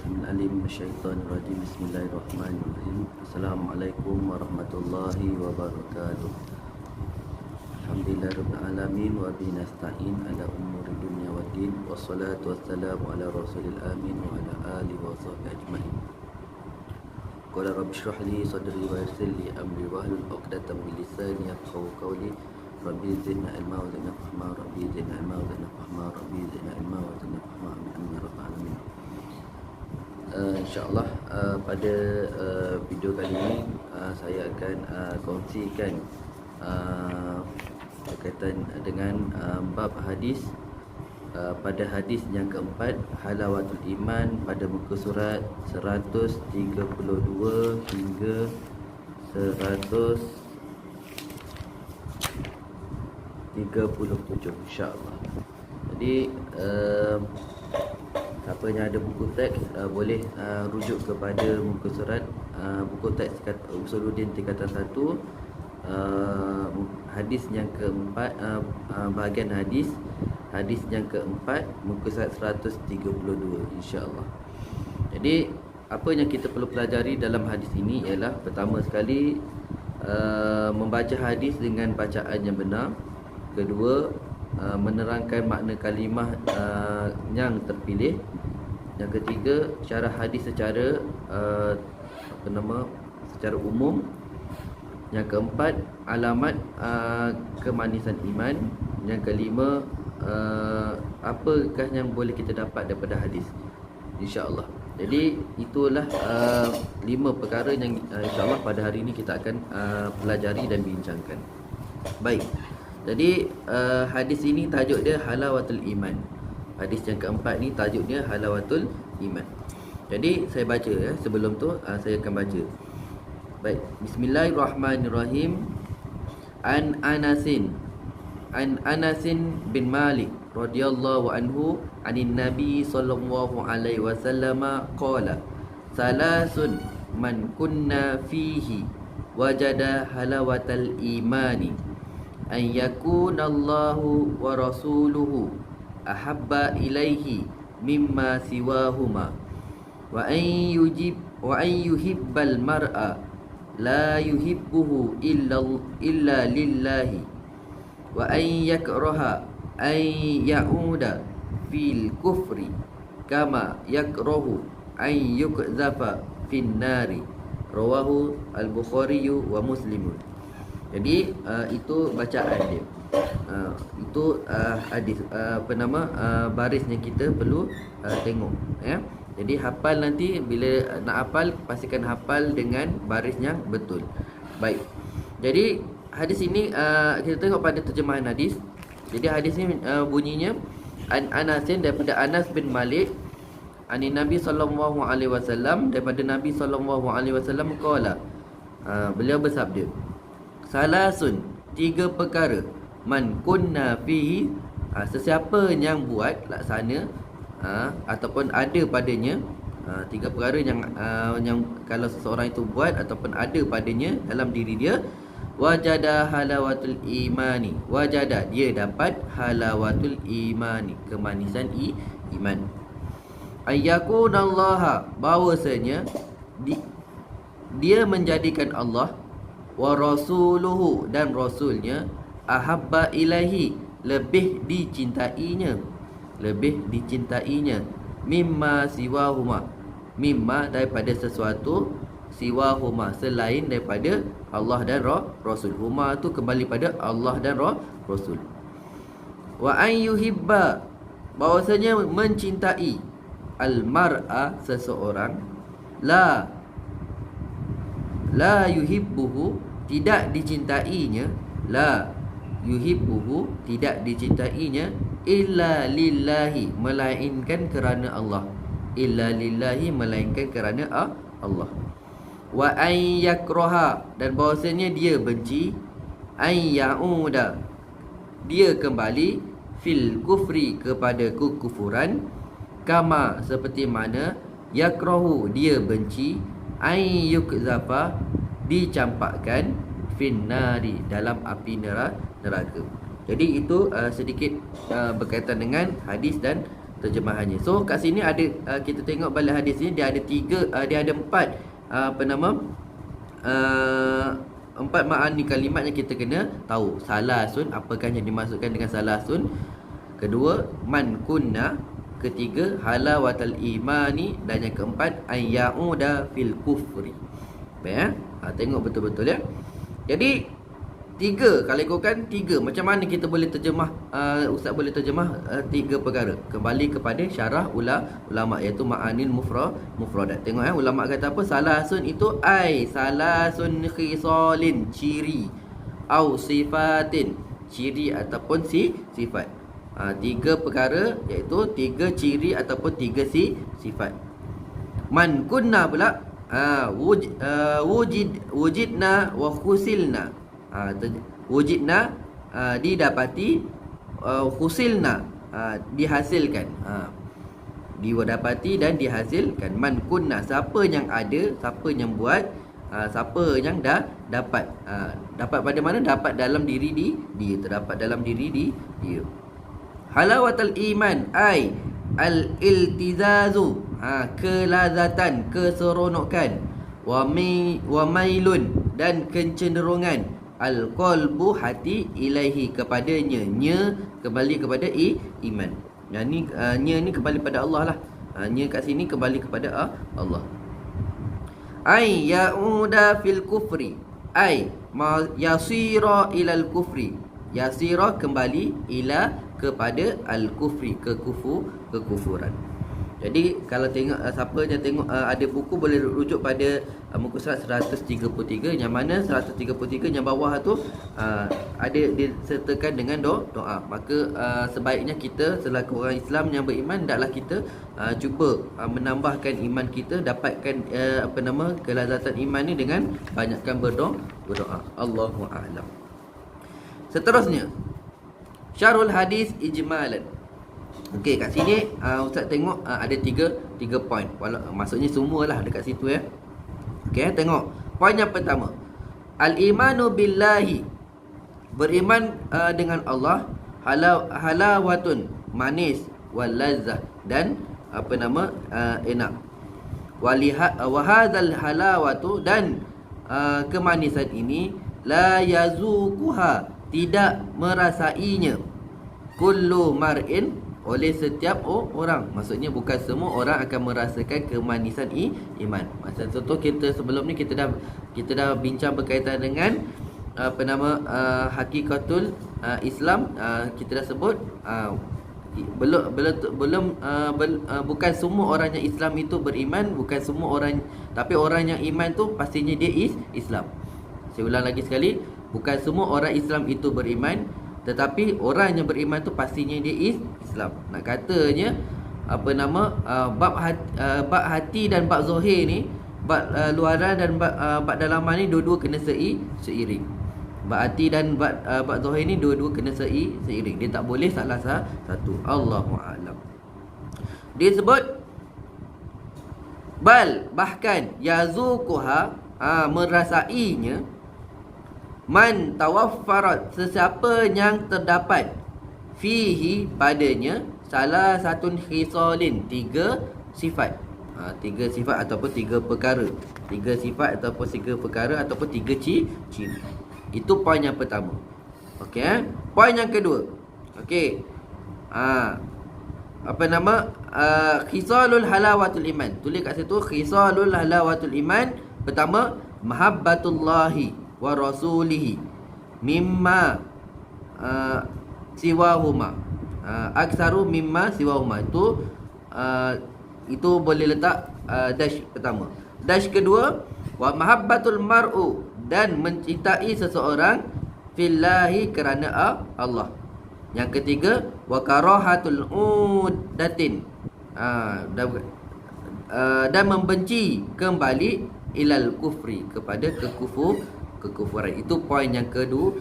Bismillahirrahmanirrahim. Minasyaitonirrajim. Bismillahirrahmanirrahim. Assalamualaikum warahmatullahi wabarakatuh. Alhamdulillahirabbil alamin wa bihi nasta'in ala umuri dunya waddin. Wassalatu wassalamu ala rasulil amin wa ala alihi wa sahbihi ajmain. Qala rabbi shrah li sadri wa yassir li amri wahlul 'uqdatam min lisani yafqahu qawli. Rabbi zidna ilma wa zidna fahma. Rabbi zidna ilma wa zidna fahma. Rabbi zidna ilma wa zidna fahma. Amin ya rabbal alamin. InsyaAllah pada video kali ini saya akan kongsikan berkaitan dengan bab hadis. Pada hadis yang keempat, halawatul iman, pada muka surat 132 hingga 137 insyaAllah. Jadi siapa yang ada buku teks boleh rujuk kepada muka surat buku teks Usuluddin tingkatan 1, hadis yang keempat, bahagian hadis yang keempat, muka surat 132 insya-Allah. Jadi apa yang kita perlu pelajari dalam hadis ini ialah, pertama sekali membaca hadis dengan bacaan yang benar. Kedua, menerangkan makna kalimah yang terpilih. Yang ketiga, syarah hadis secara secara umum. Yang keempat, alamat kemanisan iman. Yang kelima, apakah yang boleh kita dapat daripada hadis, insya-Allah. Jadi itulah 5 perkara yang insya-Allah pada hari ini kita akan pelajari dan bincangkan. Baik. Jadi hadis ini tajuk dia halawatul iman. Hadis yang keempat ni tajuk dia halawatul iman. Jadi saya baca sebelum tu saya akan baca. Baik, bismillahirrahmanirrahim. An Anasin bin Malik radhiyallahu anhu anin Nabi sallallahu alaihi wasallam qala salasun man kunna fihi wajada halawatal imani an yakunallahu wa rasuluhu ahabba ilaihi mimma siwahuma wa an yuhibbal mar'a la yuhibbuhu illa lillahi wa an yakraha an ya'uda fil kufri kama yakrahu an yukzafa fin nari. Rawahu al-Bukhari wa Muslimun. Jadi itu bacaan dia. Itu hadis baris yang kita perlu tengok ya. Jadi hafal, nanti bila nak hafal pastikan hafal dengan baris yang betul. Baik. Jadi hadis ini kita tengok pada terjemahan hadis. Jadi hadis ini bunyinya an Anasin, daripada Anas bin Malik, ani Nabi sallallahu alaihi wasallam, daripada Nabi sallallahu alaihi wasallam qala, beliau bersabda, salasun, 3 perkara, man kunna fihi, sesiapa yang buat, laksana ataupun ada padanya, 3 perkara yang kalau seseorang itu buat ataupun ada padanya dalam diri dia, wajada halawatul imani, wajada, dia dapat halawatul imani, kemanisan iman. Ayyakunallaha, bahwasanya dia menjadikan Allah, wa rasuluhu, dan rasulnya, ahabba ilahi, lebih dicintainya, mimma siwahuma, mimma, daripada sesuatu, siwahuma, selain daripada Allah dan Rasul. Huma tu kembali pada Allah dan Rasul. Wa an yuhibba, bahwasanya mencintai, al-mar'a, seseorang, la yuhibbuhu, tidak dicintainya, la yuhibbuhu, tidak dicintainya, illa lillahi, melainkan kerana Allah, illa lillahi, melainkan kerana Allah. Wa an yakraha, dan bahawasanya dia benci, an ya'uda, dia kembali, fil kufri, kepada kekufuran, kama, seperti mana, yakrahu, dia benci, an yukzafa, dicampakkan, fin nari, dalam api neraka. Jadi itu sedikit berkaitan dengan hadis dan terjemahannya. So kat sini ada kita tengok balik hadis ni, dia ada empat empat ma'ani kalimat yang kita kena tahu. Salasun, apakah yang dimaksudkan dengan salasun? Kedua, man kunna. Ketiga, halawatal imani. Dan yang keempat, ayyauda fil kufri. Baik, tengok betul-betul ya. Jadi tiga, kalau ikutkan tiga, macam mana kita boleh terjemah, Ustaz boleh terjemah tiga perkara. Kembali kepada syarah ulama, iaitu ma'anil mufradat. Tengok ulama kata apa? Salasun itu salasun khisalin, ciri, au sifatin, ciri ataupun sifat. Tiga perkara, iaitu tiga ciri ataupun tiga sifat. Man kunna pula wujidna wa khusilna. Wujidna didapati, khusilna dihasilkan, didapati dan dihasilkan. Man kunna, siapa yang ada, siapa yang buat, siapa yang dah dapat. Dapat pada mana? Dapat dalam diri dia, terdapat dalam diri dia. Halawatul iman ai al-iltizazu, kelazatan, keseronokan. Wa mailun, dan kecenderungan. Al-qalbu, hati, ilaihi, kepadanya. Kembali kepada iman. Yang ni ni kembali pada Allah lah. Kat sini kembali kepada Allah. Ai yauda fil kufri, ai yasira ilal kufri. Yasira, kembali, ila, kepada al-kufri, kekufuran. Jadi kalau tengok, siapa yang tengok ada buku, boleh rujuk pada muka surat 133, yang mana 133 yang bawah tu ada disertakan dengan doa. Maka sebaiknya kita selaku orang Islam yang beriman, hendaklah kita cuba menambahkan iman kita, dapatkan kelazatan iman ni dengan banyakkan berdoa. Allahu a'lam. Seterusnya, syarul hadis ijmalan. Okey, kat sini Ustaz tengok ada tiga poin. Maksudnya semualah dekat situ ya. Okey, tengok. Poin yang pertama, al-imanu billahi, beriman dengan Allah, halawatun, manis, wal lazzah, dan enak. Wa hadzal halawatu, dan kemanisan ini, la yazuquha, tidak merasainya, kullu mar'in, oleh setiap orang. Maksudnya bukan semua orang akan merasakan kemanisan iman. Macam contoh, kita sebelum ni kita dah bincang berkaitan dengan hakikatul Islam. Kita dah sebut bukan semua orang yang Islam itu beriman, bukan semua orang, tapi orang yang iman tu pastinya dia Islam. Saya ulang lagi sekali, bukan semua orang Islam itu beriman, tetapi orang yang beriman tu pastinya dia Islam. Nak katanya bab hati dan bab zahir ni, bab luaran dan bab dalaman ni, dua-dua kena seiring. Bab hati dan bab zahir ni dua-dua kena seiring. Dia tak boleh salah satu. Allahu a'lam. Dia sebut bahkan yazuquha, merasainya, man tawaffarat, sesiapa yang terdapat, fihi, padanya, salah satun khisalin, tiga sifat. Tiga sifat ataupun tiga perkara. Tiga sifat ataupun tiga perkara ataupun tiga ciri. Itu poin yang pertama. Okey, poin yang kedua. Okey. Khisalul halawatul iman. Tulis kat situ khisalul halawatul iman. Pertama, mahabbatullahi wa rasulihi mimma siwahuma, aksaru mimma siwahuma. Itu boleh letak dash pertama. Dash kedua, wa mahabbatul mar'u, dan mencintai seseorang, fillahi, kerana Allah. Yang ketiga, wa karahatul uddatin, dan membenci kembali, ilal kufri, kepada kekufuran. Itu poin yang kedua.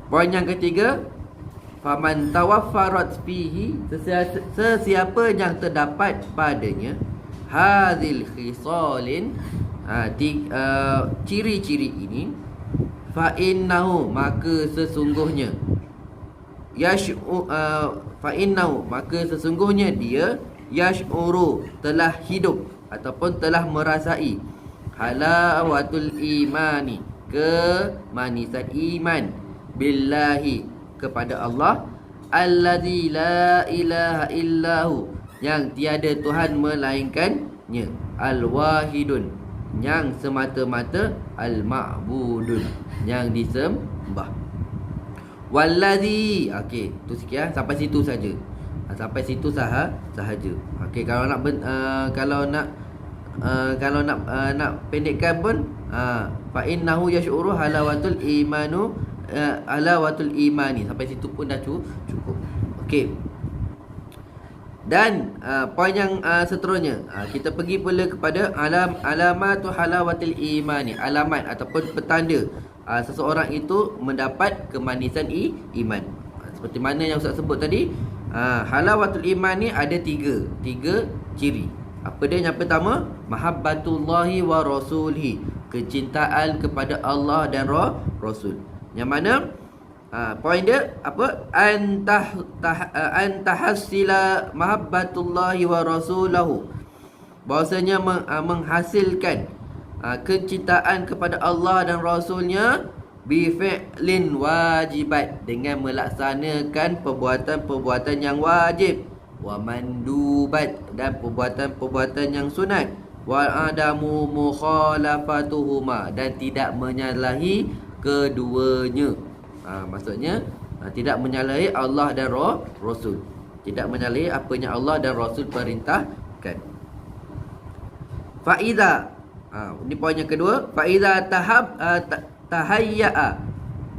Poin yang ketiga, faman tawaffarat fihi, sesiapa yang terdapat padanya, hadzil khisalin, ciri-ciri ini, fa innahu, maka sesungguhnya, fa innahu, maka sesungguhnya dia yash'uru, telah hidup ataupun telah merasai halawatul imani, kemanisan iman, billahi, kepada Allah, allazi la ilaha illahu, yang tiada Tuhan melainkannya, al-wahidun, yang semata-mata, al-ma'budun, yang disembah. Wallazi, okey, tu sikit sampai situ saja. Sampai situ sahaja. Okey, kalau nak pendekkan pun, fa innahu yash'uru halawatul imani, sampai situ pun dah cukup. Okey. Dan poin yang seterusnya, kita pergi pula kepada alamatu halawatil imani, alamat ataupun petanda seseorang itu mendapat kemanisan iman. Seperti mana yang Ustaz sebut tadi, halawatul iman ni ada tiga ciri. Apa dia? Yang pertama, mahabbatullahi wa rasulihi, kecintaan kepada Allah dan Rasul. Yang mana poin dia apa? Antahassila mahabbatullahi wa rasulahu, bahwasanya menghasilkan kecintaan kepada Allah dan Rasulnya, bi fi'lin wajibat, dengan melaksanakan perbuatan-perbuatan yang wajib, wa mandubat, dan perbuatan-perbuatan yang sunat, wa adamu mukhalafatuhuma, dan tidak menyalahi keduanya. Maksudnya tidak menyalahi Allah dan Rasul, tidak menyalahi apa yang Allah dan Rasul perintahkan. Faiza, ini poin yang kedua, faiza tahayya'a,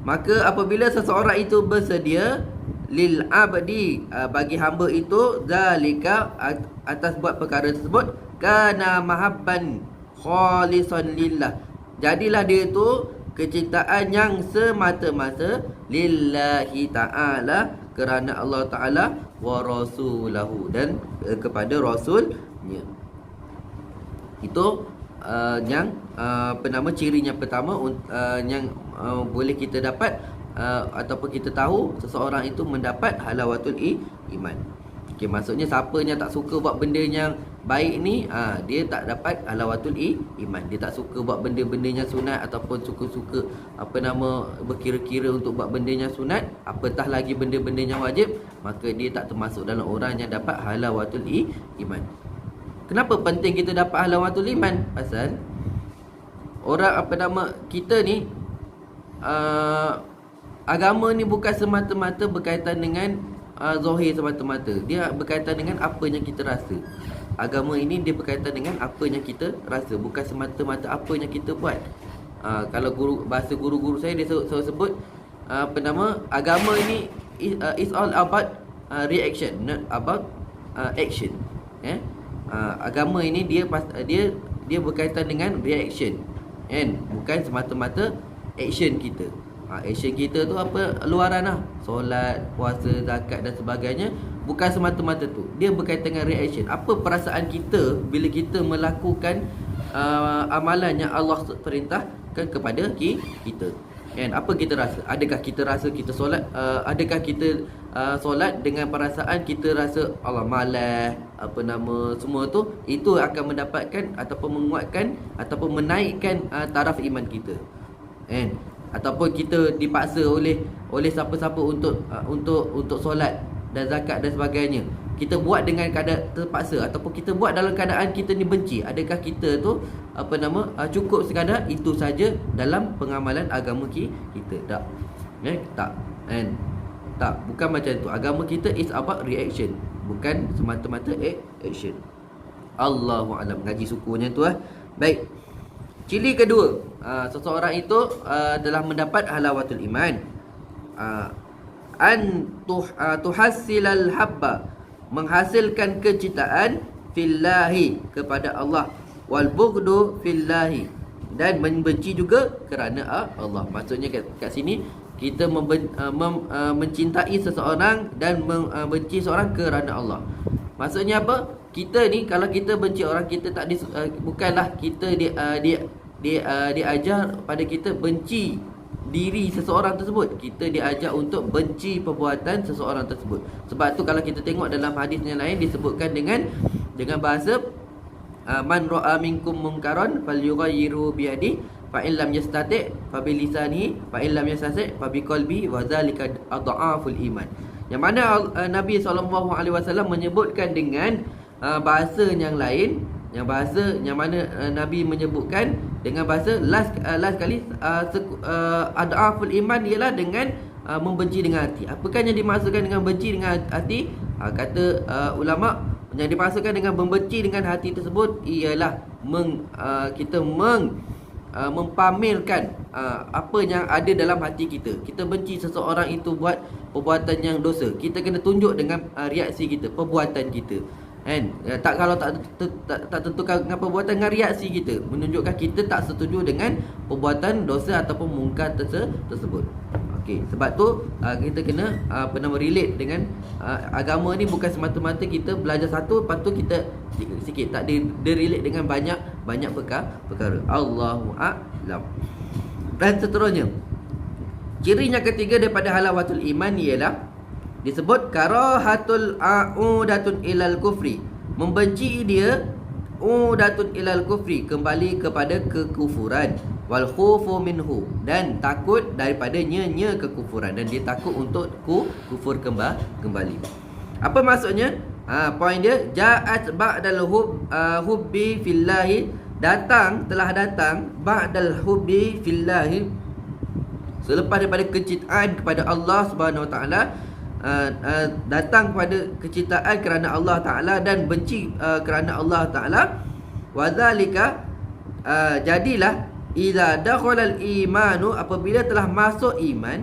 maka apabila seseorang itu bersedia, lil abdi, bagi hamba itu, zalika, atas buat perkara tersebut, kana mahabban khalisan lillah, jadilah dia itu kecintaan yang semata-mata lillahi ta'ala, kerana Allah Ta'ala, wa rasulahu, dan kepada Rasulnya. Itu yang cirinya pertama, yang boleh kita dapat ataupun kita tahu seseorang itu mendapat halawatul iman. Okey, maksudnya siapa yang tak suka buat benda yang baik ni, dia tak dapat halawatul iman. Dia tak suka buat benda-benda yang sunat, ataupun suka-suka berkira-kira untuk buat benda yang sunat, apatah lagi benda-benda yang wajib, maka dia tak termasuk dalam orang yang dapat halawatul iman. Kenapa penting kita dapat halawatul iman? Pasal orang kita ni, agama ni bukan semata-mata berkaitan dengan zahir semata-mata. Dia berkaitan dengan apa yang kita rasa. Agama ini dia berkaitan dengan apa yang kita rasa, bukan semata-mata apa yang kita buat. Kalau bahasa guru-guru saya, dia selalu sebut agama ini is all about reaction, not about action. Agama ini dia berkaitan dengan reaction, kan? Bukan semata-mata action kita. Action kita tu apa? Luaran lah, solat, puasa, zakat dan sebagainya. Bukan semata-mata tu. Dia berkaitan dengan reaction. Apa perasaan kita bila kita melakukan amalan yang Allah perintahkan kepada kita, kan? Apa kita rasa? Adakah kita rasa kita solat? Adakah kita solat dengan perasaan kita rasa Allah malas, semua tu? Itu akan mendapatkan ataupun menguatkan ataupun menaikkan taraf iman kita, kan? Ataupun kita dipaksa oleh siapa-siapa untuk solat dan zakat dan sebagainya, kita buat dengan keadaan terpaksa, ataupun kita buat dalam keadaan kita ni benci, adakah kita tu cukup sekadar itu saja dalam pengamalan agama kita? Tak, tak, kan? Tak, bukan macam tu. Agama kita is about reaction, bukan semata-mata action. Allahu a'lam. Ngaji sukunya tu Baik. Ciri kedua, seseorang itu telah mendapat halawatul iman, tuhassilal habba, menghasilkan kecintaan, fillahi, kepada Allah, wal bughdu fillahi, dan membenci juga kerana Allah. Maksudnya kat sini kita mencintai seseorang dan membenci seseorang kerana Allah. Maksudnya apa? Kita ni kalau kita benci orang, kita tak bukanlah kita diajar pada kita benci diri seseorang tersebut. Kita diajak untuk benci perbuatan seseorang tersebut. Sebab tu kalau kita tengok dalam hadis yang lain disebutkan dengan bahasa man ra'a minkum munkaran falyughayyiru bi yadihi fa in lam yastati' fa bi lisanihi fa in lam yastati' fa bi qalbihi wa zalika adhaful iman. Yang mana Nabi SAW menyebutkan dengan bahasa yang lain, yang mana Nabi menyebutkan dengan bahasa last kali adhaful iman ialah dengan membenci dengan hati. Apakah yang dimaksudkan dengan benci dengan hati? Kata ulama, yang dimaksudkan dengan membenci dengan hati tersebut ialah kita mempamerkan apa yang ada dalam hati kita. Kita benci seseorang itu buat perbuatan yang dosa, kita kena tunjuk dengan reaksi kita, perbuatan kita, kan? Kalau tak tentukan dengan perbuatan, dengan reaksi kita, menunjukkan kita tak setuju dengan perbuatan dosa ataupun mungkar tersebut. Okey, sebab tu kita kena relate dengan agama ni. Bukan semata-mata kita belajar satu, lepas tu kita sikit, tak dia relate dengan banyak perkara. Allahu a'lam. Dan seterusnya, ciri yang ketiga daripada halawatul iman ialah disebut karahatul a'udatun ilal kufri. Membenci dia, udatun ilal kufri, kembali kepada kekufuran. Wal khufu minhu, dan takut daripadanya kekufuran, dan dia takut untuk kufur kembali. Apa maksudnya? Poin dia, ja'at ba'dal hubbi fillahi, telah datang ba'dal hubbi fillahi, selepas daripada kecintaan kepada Allah Subhanahu Wa Taala, datang kepada kecintaan kerana Allah Taala dan benci kerana Allah Taala. Wa zalika, jadilah idza dakhala al-imanu, apabila telah masuk iman,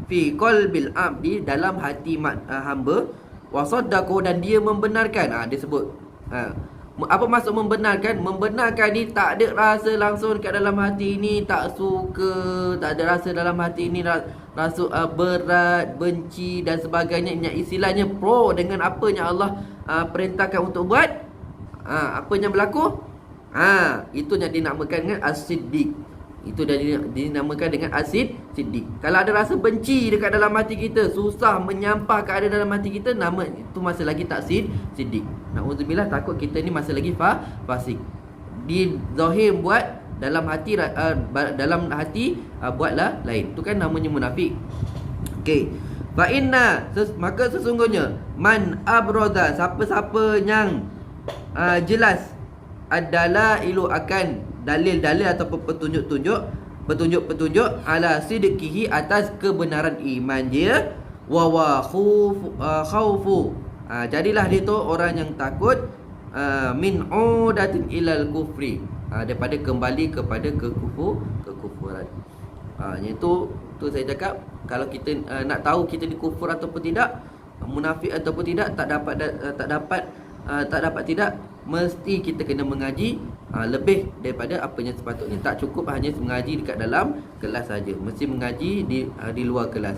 fi qalbil abdi, dalam hati hamba, wa saddaqu, dan dia membenarkan. Dia sebut apa maksud membenarkan? Membenarkan ni tak ada rasa langsung kat dalam hati ni, tak suka, tak ada rasa dalam hati ni rasa berat, benci dan sebagainya. Yang istilahnya pro dengan apa yang Allah perintahkan untuk buat. Apa yang berlaku? Itu yang dinamakan dengan as-siddiq. Itu dah dinamakan dengan as-siddiq. Kalau ada rasa benci dekat dalam hati kita, susah menyampah keadaan dalam hati kita, nama itu masih lagi tak siddiq. Na'udzubillah, takut kita ni masih lagi fasik. Di zahir buat, dalam hati buatlah lain. Itu kan namanya munafik. Okey. Fa inna, maka sesungguhnya, man abroda, siapa-siapa yang jelas adalah ilu akan dalil-dalil ataupun petunjuk ala sidqihi, atas kebenaran iman dia, wa khaufu, jadilah dia tu orang yang takut min udatin ilal kufri, daripada kembali kepada kekufuran. Iaitu saya cakap, kalau kita nak tahu kita ni kufur ataupun tidak, munafik ataupun tidak, tak dapat tidak, mesti kita kena mengaji lebih daripada apa yang sepatutnya. Tak cukup hanya mengaji dekat dalam kelas saja, mesti mengaji di luar kelas,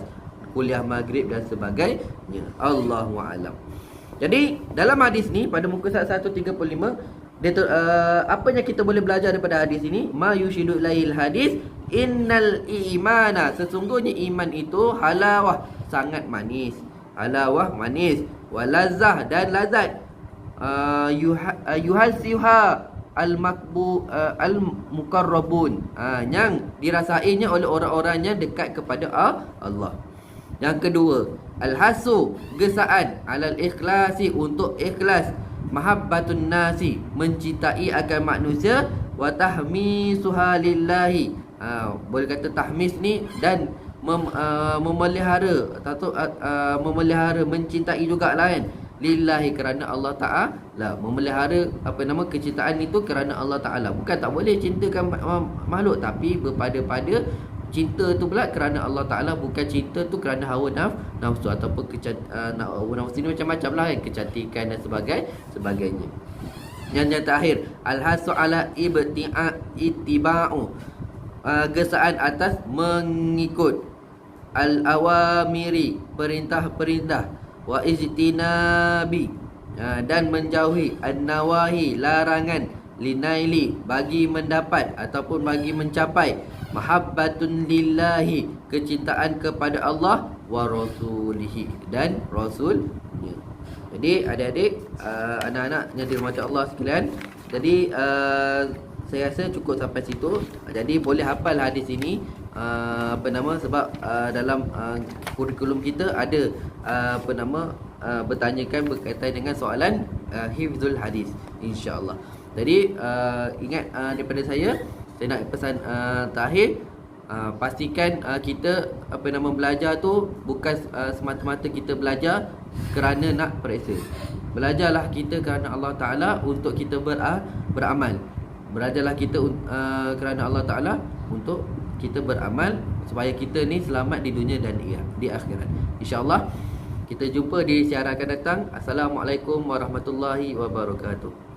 kuliah maghrib dan sebagainya. Allahu a'lam. Jadi dalam hadis ni pada muka surat 135, apa yang kita boleh belajar daripada hadis ini? Ma yushidu ilaihil hadis innal imana, sesungguhnya iman itu halawah, sangat manis. Halawah, manis. Walazah, dan lazat. Yuhasiha al-muqarrabun, yang dirasainya oleh orang-orang yang dekat kepada Allah. Yang kedua, al-hasu, gesaan, alal ikhlasi, untuk ikhlas, mahabbatun nasi, mencintai akan manusia, wa tahmisuha lillahi, boleh kata tahmis ni, dan memelihara, memelihara, mencintai juga lain, lillahi, kerana Allah Ta'ala. Memelihara kecintaan itu kerana Allah Ta'ala. Bukan tak boleh cintakan makhluk, tapi berpada-pada cinta tu pula kerana Allah Ta'ala, bukan cinta tu kerana hawa nafsu ataupun hawa nafsu ni macam-macam lah, kecantikan dan sebagainya. Yang terakhir, al-hasu ala ittiba'u, gesaan atas mengikut, al-awamiri, perintah-perintah, wa ijtinabi, dan menjauhi, an-nawahi, linaili, bagi mendapat ataupun bagi mencapai, mahabbatun lillahi, kecintaan kepada Allah, wa rasulihi, dan rasulnya. Jadi adik-adik, anak-anak yang dirahmati Allah sekalian, jadi saya rasa cukup sampai situ. Jadi boleh hafal hadis ini, sebab dalam kurikulum kita ada bertanyakan berkaitan dengan soalan hifzul hadis, insya-Allah. Jadi ingat, daripada saya nak pesan terakhir, pastikan kita belajar tu bukan semata-mata kita belajar kerana nak periksa. Belajarlah kita kerana Allah Ta'ala untuk kita beramal. Belajarlah kita kerana Allah Ta'ala untuk kita beramal, supaya kita ni selamat di dunia dan di akhirat, insya-Allah. Kita jumpa di siaran akan datang. Assalamualaikum warahmatullahi wabarakatuh.